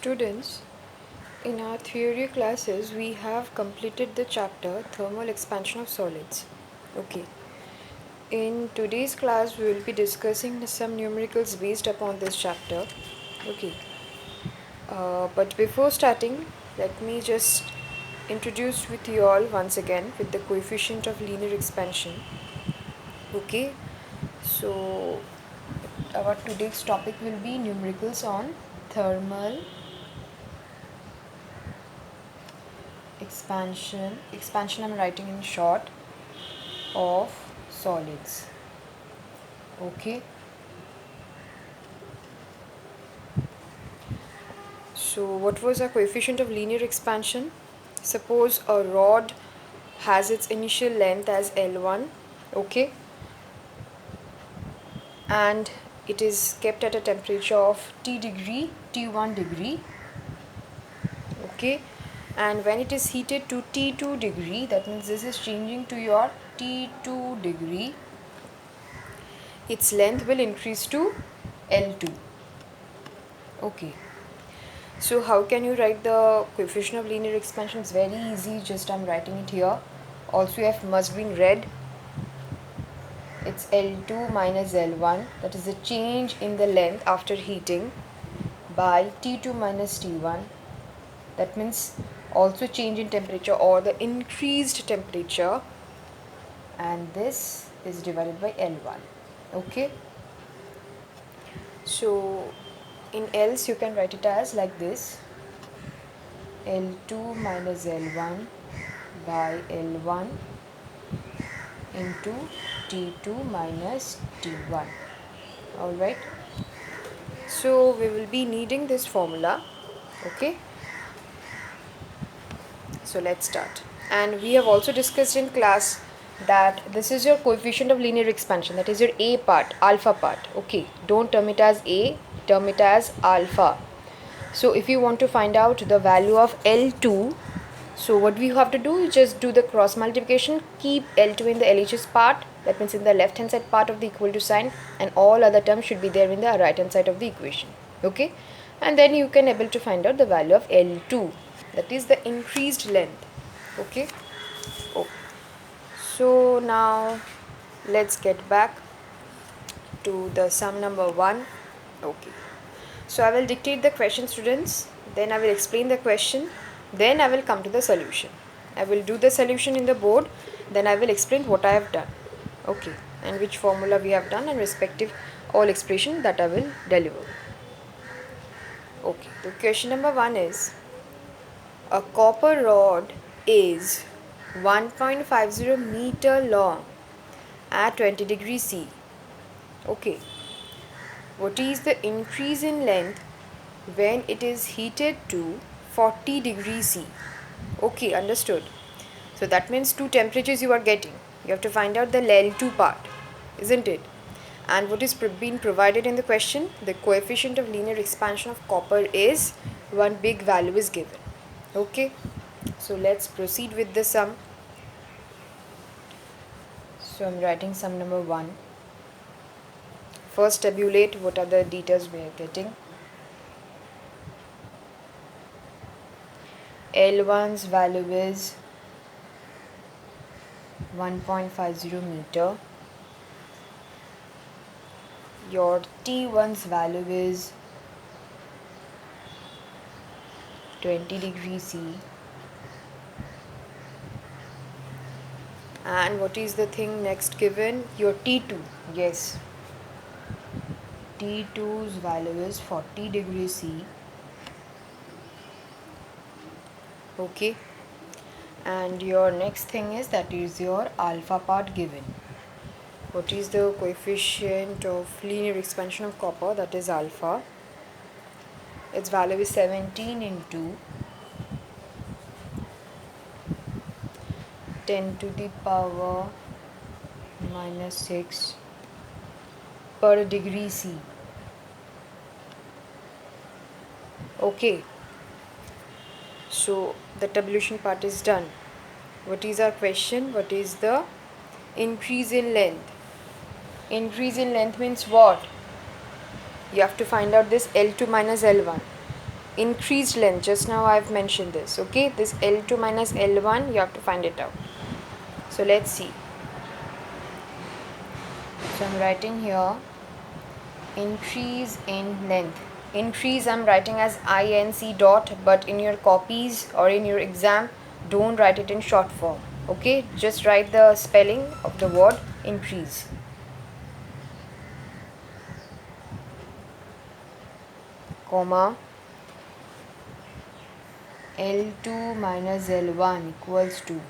Students, in our theory classes, we have completed the chapter Thermal Expansion of Solids. Okay. In today's class, we will be discussing some numericals based upon this chapter. Okay. But before starting, let me just introduce with you all once again with the coefficient of linear expansion. Okay. So, our today's topic will be numericals on thermal expansion I'm writing in short, of solids. Okay, so what was our coefficient of linear expansion? Suppose a rod has its initial length as L1, okay, and it is kept at a temperature of T1 degree, okay, and when it is heated to T2 degree, that means this is changing to your T2 degree, its length will increase to L2. Okay, so how can you write the coefficient of linear expansion? It's very easy, just I'm writing it here. Also you must be in red. It's L2 minus L1, that is the change in the length after heating, by T2 minus T1. That means also change in temperature or the increased temperature, and this is divided by L1. Okay, so in else you can write it as like this: L2 minus L1 by L1 into T2 minus T1. Alright, so we will be needing this formula. Okay, so let's start. And we have also discussed in class that this is your coefficient of linear expansion, that is your A part, alpha part. Okay, don't term it as A, term it as alpha. So if you want to find out the value of L2, so what we have to do is just do the cross multiplication, keep L2 in the LHS part, that means in the left hand side part of the equal to sign, and all other terms should be there in the right hand side of the equation. Okay, and then you can able to find out the value of L2, that is the increased length. Okay, oh. So now let's get back to the sum number 1. Okay, so I will dictate the question, students, then I will explain the question, then I will come to the solution. I will do the solution in the board, then I will explain what I have done. Okay, and which formula we have done and respective all expression that I will deliver. Okay, the question number 1 is: a copper rod is 1.50 meter long at 20 degrees C. Okay, what is the increase in length when it is heated to 40 degrees C? Okay, understood. So that means two temperatures you are getting. You have to find out the L2 part, isn't it? And what is being provided in the question? The coefficient of linear expansion of copper is, one big value is given. Okay, so let's proceed with the sum. So I'm writing sum number 1. First tabulate what are the details we are getting. L1's value is 1.50 meter. Your T1's value is 20 degrees C. And what is the thing next given? Your T2. Yes. T2's value is 40 degrees C. Okay. And your next thing is, that is your alpha part given. What is the coefficient of linear expansion of copper? That is alpha. Its value is 17 into 10 to the power minus 6 per degree C. Okay, so the tabulation part is done. What is our question? What is the increase in length? Increase in length means what? You have to find out this L2 minus L1. increased length. Just now I've mentioned this. Okay, this L2 minus L1, you have to find it out. So let's see. So I'm writing here increase in length. Increase I'm writing as INC dot, but in your copies or in your exam, don't write it in short form. Okay, just write the spelling of the word increase. Comma L2 minus L1 equals to,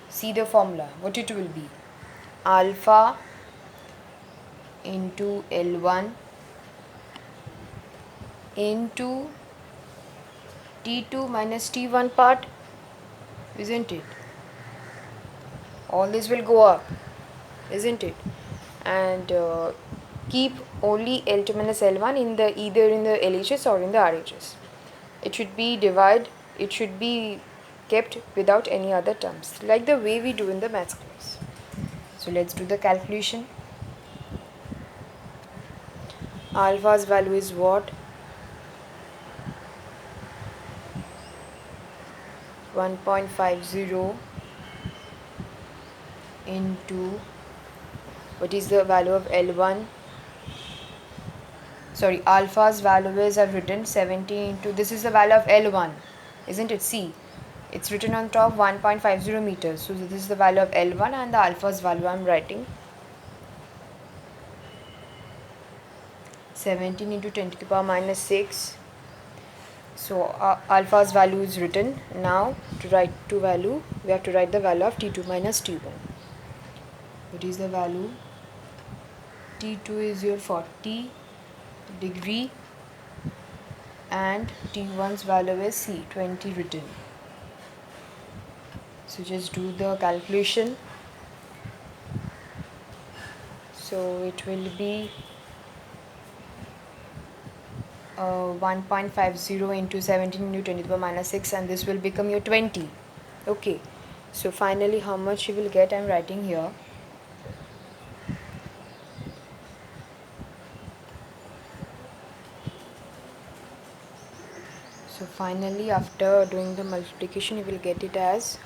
see the formula, what it will be, alpha into L1 into T2 minus T1 part, isn't it? All this will go up, isn't it? And keep only L2 minus L1 in the either in the LHS or in the RHS. It should be it should be kept without any other terms, like the way we do in the maths class. So let's do the calculation. Alpha's value is what? 1.50 into, what is the value of L1? Sorry, alpha's value is, I've written 70 into, this is the value of L1, isn't it? See, it's written on top 1.50 meters. So this is the value of L1 and the alpha's value I'm writing 17 into 10 to the power minus 6. So alpha's value is written. Now to write to value, we have to write the value of T2 minus T1. What is the value? T2 is your 40 degree and T1's value is C, 20 written. So just do the calculation. So it will be 1.50 into 17 into 10 to the power minus 6, and this will become your 20. Okay, so finally how much you will get, I'm writing here. So finally, after doing the multiplication, you will get it as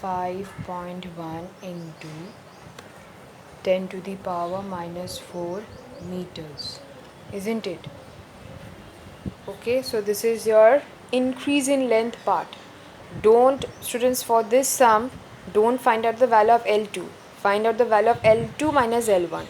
5.1 into 10 to the power minus 4 meters, isn't it? Okay, so this is your increase in length part. Don't, students, for this sum, don't find out the value of L2. Find out the value of L2 minus L1.